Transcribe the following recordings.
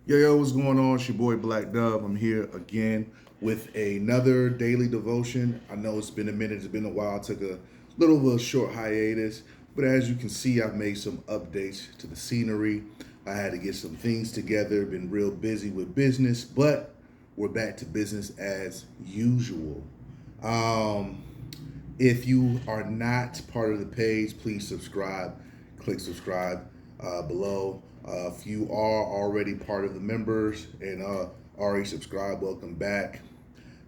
Yo, what's going on? It's your boy Black Dove. I'm here again with another daily devotion. I know it's been a minute, it's been a while. I took a little of a short hiatus, but as you can see, I've made some updates to the scenery. I had to get some things together, been real busy with business, but we're back to business as usual. Um, if you are not part of the page, please subscribe. Click subscribe below. If you are already part of the members and already subscribed, welcome back.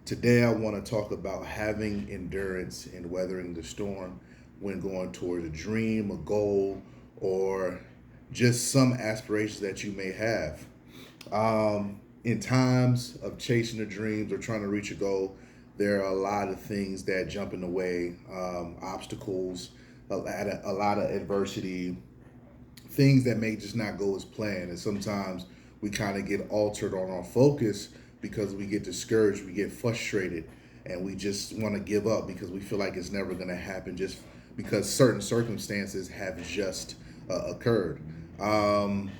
Today, I want to talk about having endurance and weathering the storm when going toward a dream, a goal, or just some aspirations that you may have. In times of chasing the dreams or trying to reach a goal, there are a lot of things that jump in the way, obstacles, a lot of adversity, things that may just not go as planned. And sometimes we kind of get altered on our focus because we get discouraged, we get frustrated, and we just want to give up because we feel like it's never going to happen just because certain circumstances have just occurred. Um,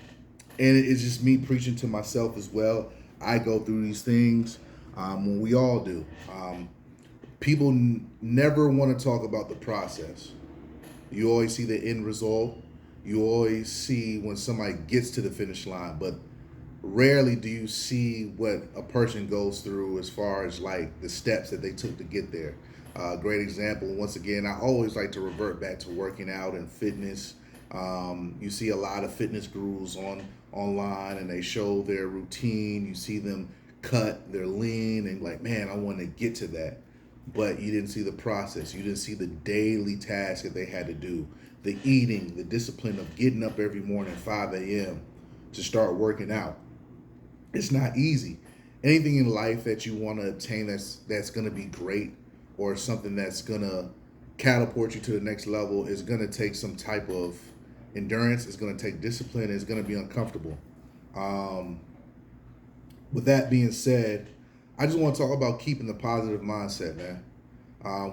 and it's just me preaching to myself as well. I go through these things when we all do. People never want to talk about the process. You always see the end result. You always see when somebody gets to the finish line, but rarely do you see what a person goes through as far as like the steps that they took to get there. Great example. Once again, I always like to revert back to working out and fitness. You see a lot of fitness gurus online, and they show their routine. You see them cut, they're lean, and like, man, I want to get to that. But you didn't see the process. You didn't see the daily task that they had to do, the eating, the discipline of getting up every morning at 5 a.m. to start working out. It's not easy. Anything in life that you want to obtain that's going to be great, or something that's going to catapult you to the next level, is going to take some type of endurance. It's going to take discipline. It's going to be uncomfortable. Um, with that being said, I just want to talk about keeping the positive mindset, man.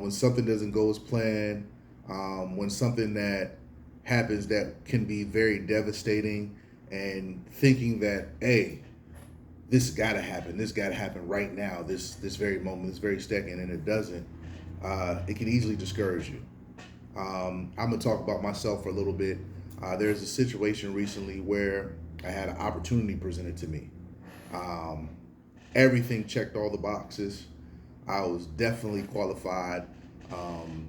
When something doesn't go as planned, when something that happens that can be very devastating, and thinking that, hey, this got to happen. This got to happen right now. This very moment, this very second, and it doesn't. It can easily discourage you. I'm gonna talk about myself for a little bit. There's a situation recently where I had an opportunity presented to me. Um, Everything checked all the boxes. I was definitely qualified um,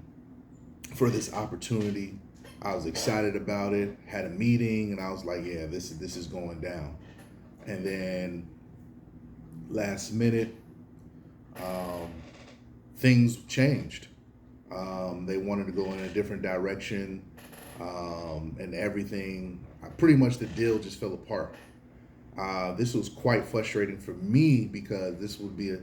for this opportunity. I was excited about it. Had a meeting, and I was like, "Yeah, this is going down." And then last minute, um, things changed. They wanted to go in a different direction, and everything. Pretty much the deal just fell apart. This was quite frustrating for me because this would be a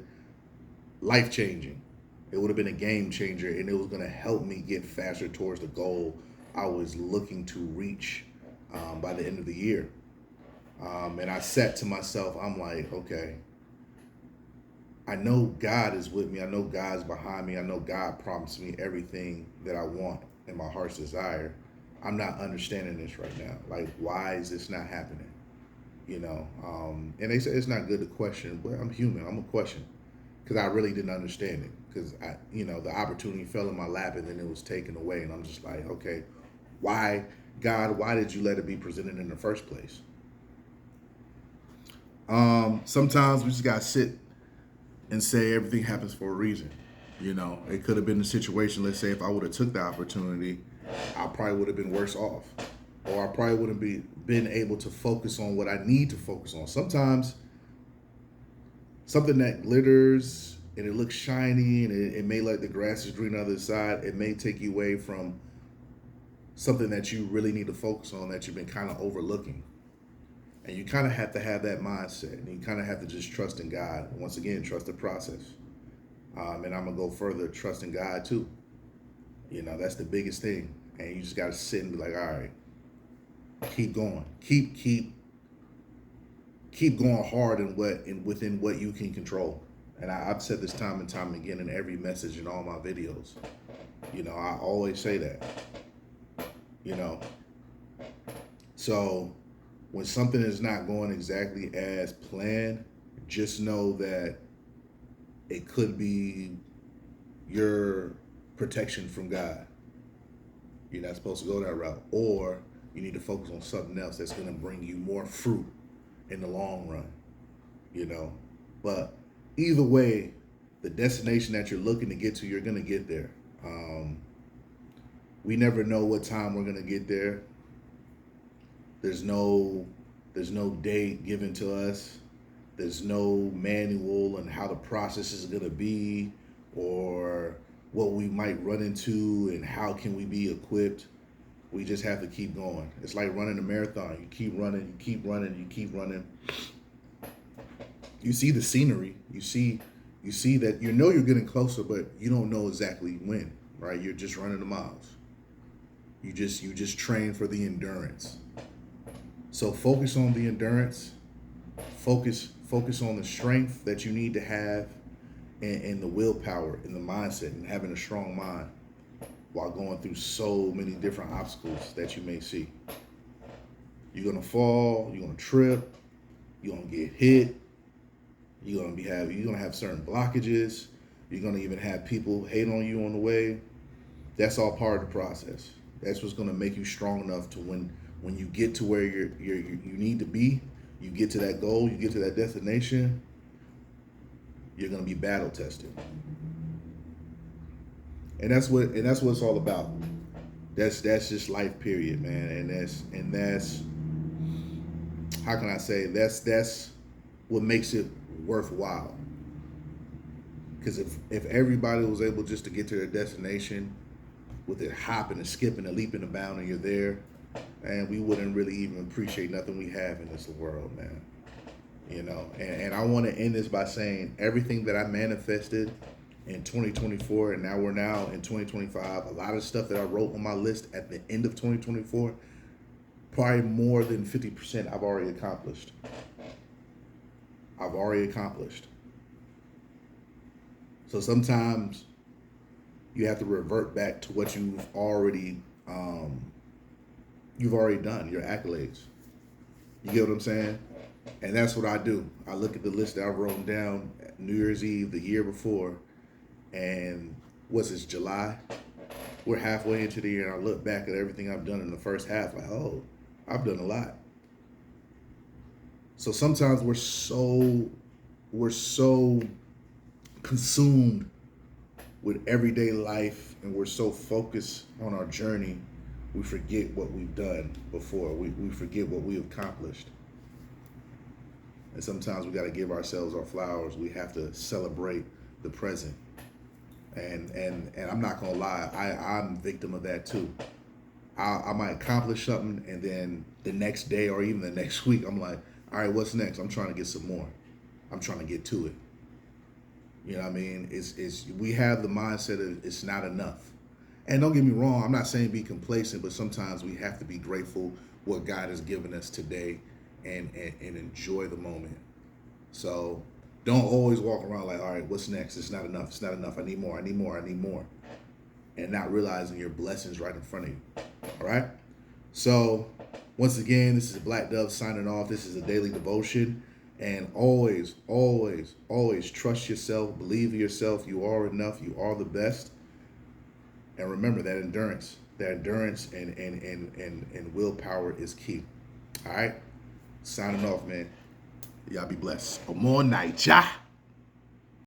life changing. It would have been a game changer, and it was going to help me get faster towards the goal I was looking to reach by the end of the year. And I said to myself, I'm like, okay, I know God is with me. I know God's behind me. I know God promised me everything that I want and my heart's desire. I'm not understanding this right now. Like, why is this not happening? And they say it's not good to question, but I'm human. I'm a question because I really didn't understand it because the opportunity fell in my lap and then it was taken away, and I'm just like, okay, why, God? Why did you let it be presented in the first place? Sometimes we just gotta sit and say everything happens for a reason. It could have been a situation. Let's say if I would have took the opportunity, I probably would have been worse off, or I probably wouldn't be been able to focus on what I need to focus on. Sometimes something that glitters and it looks shiny and it may like the grass is green on the other side, it may take you away from something that you really need to focus on that you've been kind of overlooking. And you kind of have to have that mindset, and you kind of have to just trust in God. Once again, trust the process. And I'm gonna go further, trust in God too. That's the biggest thing. And you just gotta sit and be like, all right, keep going, keep going hard in within what you can control. And I've said this time and time again in every message in all my videos. I always say that. You know, so when something is not going exactly as planned, just know that it could be your protection from God. You're not supposed to go that route. Or you need to focus on something else that's going to bring you more fruit in the long run, you know. But either way, the destination that you're looking to get to, you're going to get there. We never know what time we're going to get there. There's no date given to us. There's no manual on how the process is going to be, or what we might run into and how can we be equipped. We just have to keep going. It's like running a marathon. You keep running, you keep running, you keep running. You see the scenery. You see that you know you're getting closer, but you don't know exactly when, right? You're just running the miles. You just train for the endurance. So focus on the endurance. Focus on the strength that you need to have, and the willpower and the mindset and having a strong mind while going through so many different obstacles that you may see. You're gonna fall, you're gonna trip, you're gonna get hit, you're gonna have certain blockages, you're gonna even have people hate on you on the way. That's all part of the process. That's what's gonna make you strong enough to when you get to where you need to be, you get to that goal, you get to that destination, you're gonna be battle tested. And that's what it's all about. That's just life, period, man. And that's how can I say, that's what makes it worthwhile. Because if everybody was able just to get to their destination with it hopping and skipping and leaping and bounding, you're there, and we wouldn't really even appreciate nothing we have in this world, man. You know, and I want to end this by saying everything that I manifested in 2024, and now we're in 2025. A lot of stuff that I wrote on my list at the end of 2024, probably more than 50% I've already accomplished. So sometimes you have to revert back to what you've already done, your accolades. You get what I'm saying? And that's what I do. I look at the list that I wrote down New Year's Eve the year before, and what's this, July? We're halfway into the year, and I look back at everything I've done in the first half, like, oh, I've done a lot. So sometimes we're so consumed with everyday life, and we're so focused on our journey, we forget what we've done before. We forget what we've accomplished. And sometimes we got to give ourselves our flowers. We have to celebrate the present. And I'm not gonna lie, I'm a victim of that too. I might accomplish something, and then the next day or even the next week, I'm like, all right, what's next? I'm trying to get some more. I'm trying to get to it. You know what I mean? It's we have the mindset of it's not enough. And don't get me wrong, I'm not saying be complacent, but sometimes we have to be grateful what God has given us today, and enjoy the moment. So don't always walk around like, all right, what's next? It's not enough. It's not enough. I need more. I need more. I need more. And not realizing your blessings right in front of you. All right? So once again, this is Black Dove signing off. This is a daily devotion. And always, always, always trust yourself. Believe in yourself. You are enough. You are the best. And remember that endurance. That endurance and willpower is key. All right? Signing off, man. Y'all be blessed. More night, ja.